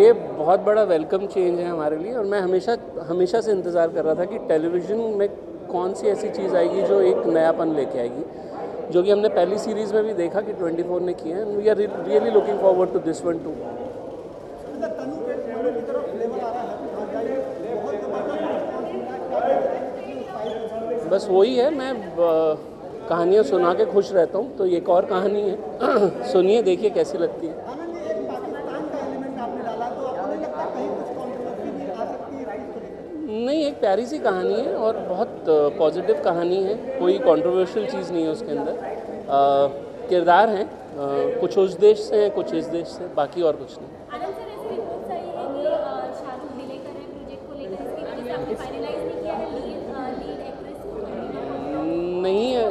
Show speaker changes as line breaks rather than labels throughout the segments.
ये बहुत बड़ा वेलकम चेंज है हमारे लिए और मैं हमेशा से इंतज़ार कर रहा था कि टेलीविज़न में कौन सी ऐसी चीज़ आएगी जो एक नयापन लेके आएगी, जो कि हमने पहली सीरीज़ में भी देखा कि 24 ने किया है। We are really looking forward to this one too. बस वही है, मैं कहानियाँ सुना के खुश रहता हूँ, तो ये एक और कहानी है सुनिए, देखिए कैसी लगती है। नहीं, एक प्यारी सी कहानी है और बहुत पॉजिटिव कहानी है, कोई कंट्रोवर्शियल चीज़ नहीं है उसके अंदर। किरदार हैं, कुछ उस देश से हैं, कुछ इस देश से, बाकी और कुछ नहीं। नहीं है,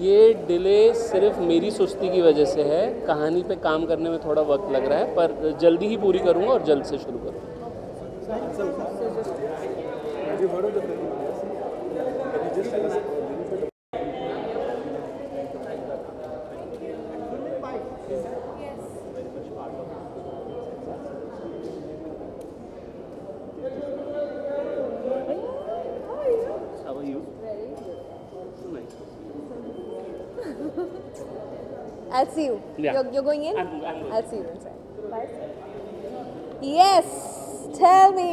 ये डिले सिर्फ मेरी सुस्ती की वजह से है। कहानी पे काम करने में थोड़ा वक्त लग रहा है, पर जल्दी ही पूरी करूँगा और जल्द से शुरू करूँगा। How are you?
Very good.
So nice.
I'll see you.
Yeah.
You're going in?
I'm going.
I'll see you inside. Bye. Yes. Tell me.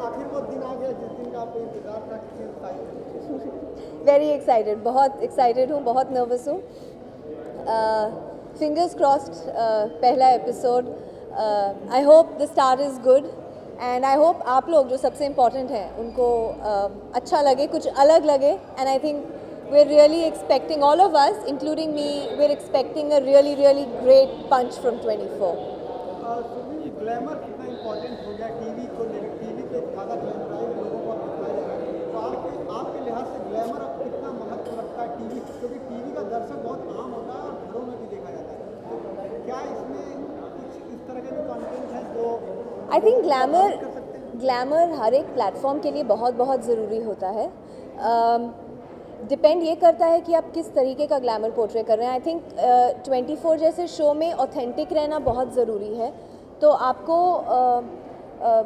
आखिर वो दिन आ गया जिस दिन का आपको इंतजार था, कितने एक्साइटेड?
Very excited. बहुत excited हूँ, बहुत nervous हूँ. Fingers crossed. पहला episode. I hope the start is good. And I hope आप लोग जो सबसे important हैं उनको अच्छा लगे, कुछ अलग लगे. And I think we're really expecting, all of us, including me, we're expecting a really great punch from 24.
Sunil, glamour कितना इम्पोर्टेंट हो गया टीवी को लेकर, टीवी पे ज़्यादा ग्लैमर आए लोगों को अब दिखाया जा रहा है, तो आपके लिहाज से ग्लैमर अब कितना महत्व रखता है टीवी, क्योंकि टीवी का दर्शक बहुत आम होता है और घरों में भी देखा जाता है, तो क्या इसमें कुछ इस तरह के भी कंटेंट है जो
I think ग्लैमर हर एक प्लेटफॉर्म के लिए बहुत ज़रूरी होता है. डिपेंड ये करता है कि आप किस तरीके का ग्लैमर पोर्ट्रे कर रहे हैं. आई थिंक 24 जैसे शो में ऑथेंटिक रहना बहुत ज़रूरी है. तो आपको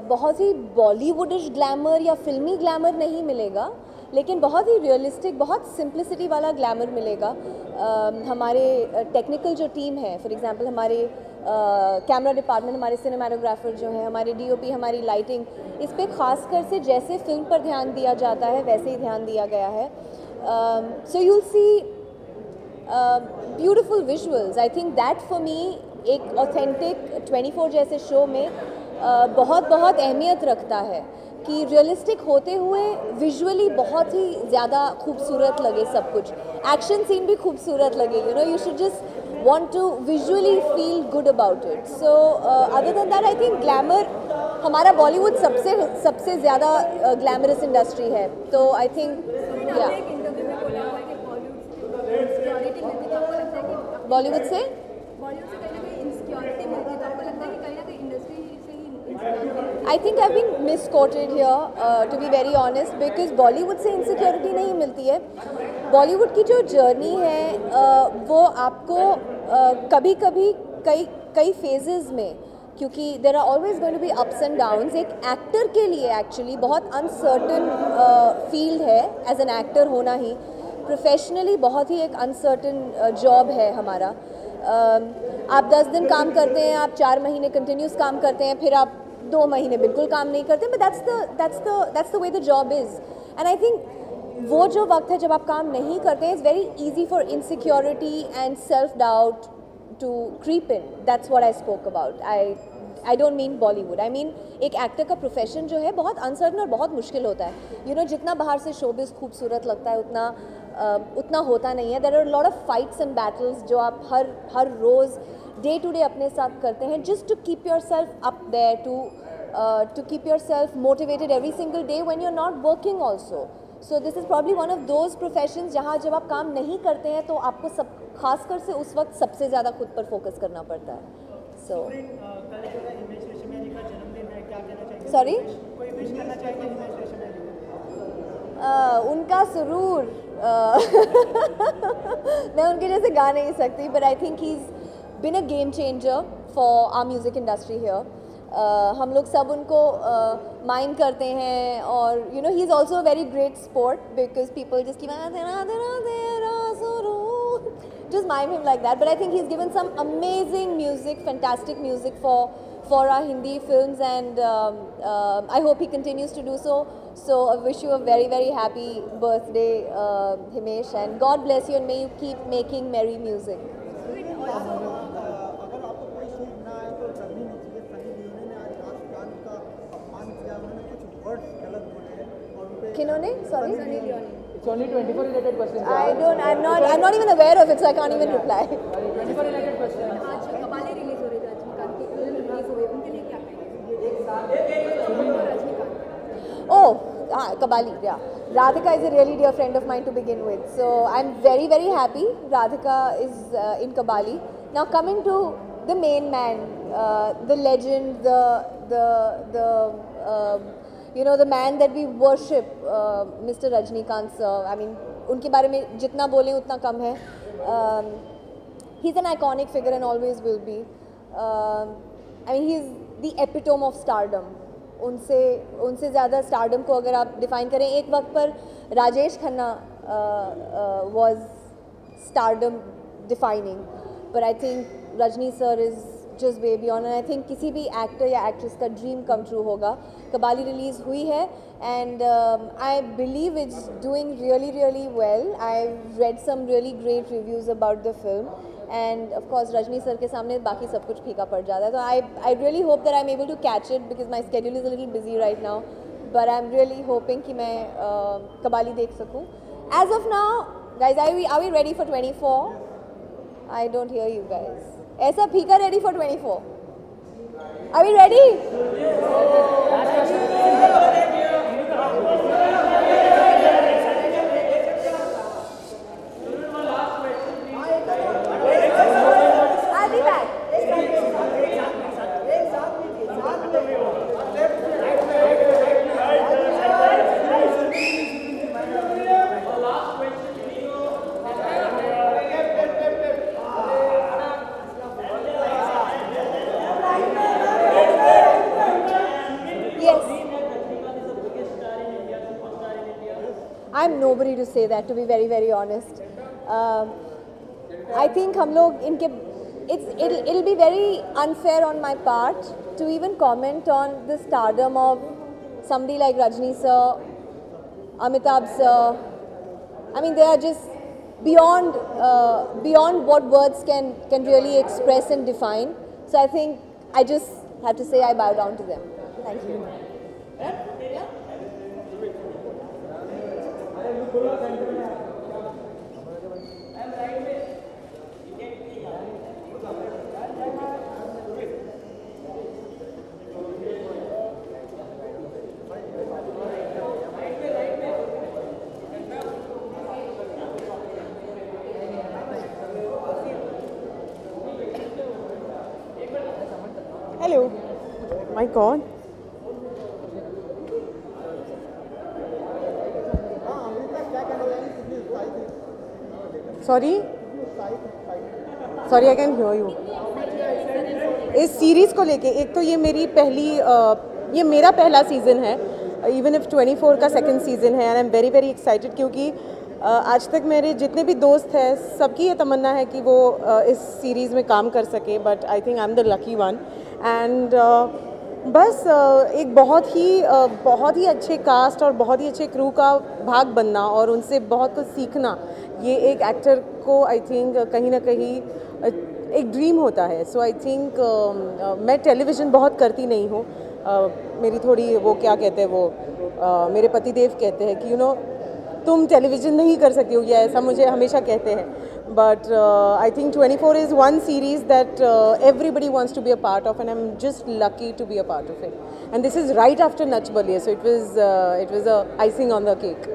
बहुत ही बॉलीवुडिश ग्लैमर या फिल्मी ग्लैमर नहीं मिलेगा, लेकिन बहुत ही रियलिस्टिक, बहुत सिंप्लिसिटी वाला ग्लैमर मिलेगा. हमारे टेक्निकल जो टीम है, फॉर एग्जांपल हमारे कैमरा डिपार्टमेंट, हमारे सिनेमाटोग्राफर जो हैं, हमारे डीओपी, हमारी लाइटिंग, इस पे खासकर से जैसे फिल्म पर ध्यान दिया जाता है वैसे ही ध्यान दिया गया है. सो you'll see beautiful visuals. I think that for me एक ऑथेंटिक 24 जैसे शो में बहुत अहमियत रखता है कि रियलिस्टिक होते हुए विजुअली बहुत ही ज़्यादा खूबसूरत लगे सब कुछ. एक्शन सीन भी खूबसूरत लगे. You should just want to visually feel good about it. So other than that, I think glamour, हमारा बॉलीवुड सबसे ज़्यादा ग्लैमरस इंडस्ट्री है. तो आई थिंक बॉलीवुड से I think I've been misquoted here, to be very honest, because Bollywood से insecurity नहीं मिलती है. बॉलीवुड की जो जर्नी है वो आपको कभी कई फेजेस में, क्योंकि there are always going to be ups and downs. एक एक्टर के लिए एक्चुअली बहुत अनसर्टन फील्ड है एज एन एक्टर होना ही. प्रोफेशनली बहुत ही एक अनसर्टन जॉब है हमारा. आप 10 दिन काम करते हैं, आप 4 महीने कंटिन्यूस काम करते हैं, फिर आप 2 महीने बिल्कुल काम नहीं करते. But that's the way the job is. And I think वो जो वक्त है जब आप काम नहीं करते हैं, it's very easy for insecurity and self-doubt to creep in. That's what I spoke about. I don't mean Bollywood. I mean एक एक्टर का प्रोफेशन जो है बहुत अनसर्टन और बहुत मुश्किल होता है. जितना बाहर से शोबिज़ खूबसूरत लगता है उतना होता नहीं है. There are lot of fights and battles जो आप हर रोज़ डे टू डे अपने साथ करते हैं, just to keep yourself up there, to keep yourself motivated every single day when you are not working also. So this is probably one of those professions जहाँ जब आप काम नहीं करते हैं तो आपको खासकर से उस वक्त सबसे ज़्यादा खुद पर फोकस करना पड़ता है. सो सॉरी, उनका सुरूर मैं उनके जैसे गा नहीं सकती, but I think he is been a game changer. for our music industry here. हम लोग सब उनको माइंड करते हैं और you know he's also a very great sport because people just keep just mime him like that. But I think he's given some amazing music, fantastic music for our Hindi films, and I hope he continues to do so. So I wish you a very, very happy birthday, Himesh, and God bless you, and may you keep making merry music.
अगर आपको कोई चीज़ ना आए तो करनी नहीं चाहिए। Sunny Leone ने आज राज खान का अपमान किया, उन्होंने कुछ वर्ड्स गलत बोले और उनपे
किन्होंने? Sorry.
Sunny Leone.
It's only 24 related questions.
I'm not even aware of it, so I can't even reply.
24 related questions.
आज कबाली रिलीज हो रही है, रजनीकांत की फिल्म रिलीज हुई है, उनके लिए क्या कहेंगे? Rajinikanth
Oh, Kabali, yeah. Radhika is a really dear friend of mine to begin with. So I'm very, very happy Radhika is in Kabali. Now coming to the main man, the legend, you know, the man that we worship, Mr. Rajnikant sir. I mean, उनके बारे में जितना बोलें उतना कम है. He's an iconic figure and always will be. I mean, he's the epitome of stardom. उनसे ज़्यादा stardom को अगर आप डिफाइन करें, एक वक्त पर Rajesh Khanna was stardom defining, but I think Rajni sir is just way beyond, and I think किसी भी एक्टर या एक्ट्रेस का ड्रीम कम ट्रू होगा. कबाली रिलीज़ हुई है and I believe it's doing really, really well. I've read some really great reviews about the film. And of course Rajni sir के सामने बाकी सब कुछ फीका पड़ जाता है. So I really hope that I'm able to catch it because my schedule is a little busy right now. But I'm really hoping कि मैं कबाली देख सकूँ. As of now, guys, are we ready for 24? I don't hear you guys. ऐसा फीका ready for 24? Are we ready? I'll be back. I'm nobody to say that, to be very, very honest. I think हम लोग इनके it'll be very unfair on my part to even comment on the stardom of somebody like Rajni sir, Amitabh sir. I mean, they are just beyond what words can really express and define. So I think I just have to say I bow down to them. Thank you.
Hello. My God. Sorry, I can hear you. इस series को लेके, एक तो ये मेरा पहला season है, even if 24 का सेकंड सीज़न है, and I am very very excited क्योंकि आज तक मेरे जितने भी दोस्त हैं सबकी ये तमन्ना है कि वो इस सीरीज़ में काम कर सके, but I think I am the lucky one. And बस एक बहुत ही अच्छे कास्ट और बहुत ही अच्छे क्रू का भाग बनना और उनसे बहुत कुछ सीखना, ये एक एक्टर को आई थिंक कहीं ना कहीं एक ड्रीम होता है. सो आई थिंक मैं टेलीविज़न बहुत करती नहीं हूँ, मेरी थोड़ी वो क्या कहते हैं वो मेरे पतिदेव कहते हैं कि तुम टेलीविज़न नहीं कर सकती हो, या ऐसा मुझे हमेशा कहते हैं. But I think 24 is one series that everybody wants to be a part of, and I'm just lucky to be a part of it. And this is right after Nach Baliye, so it was a icing on the cake.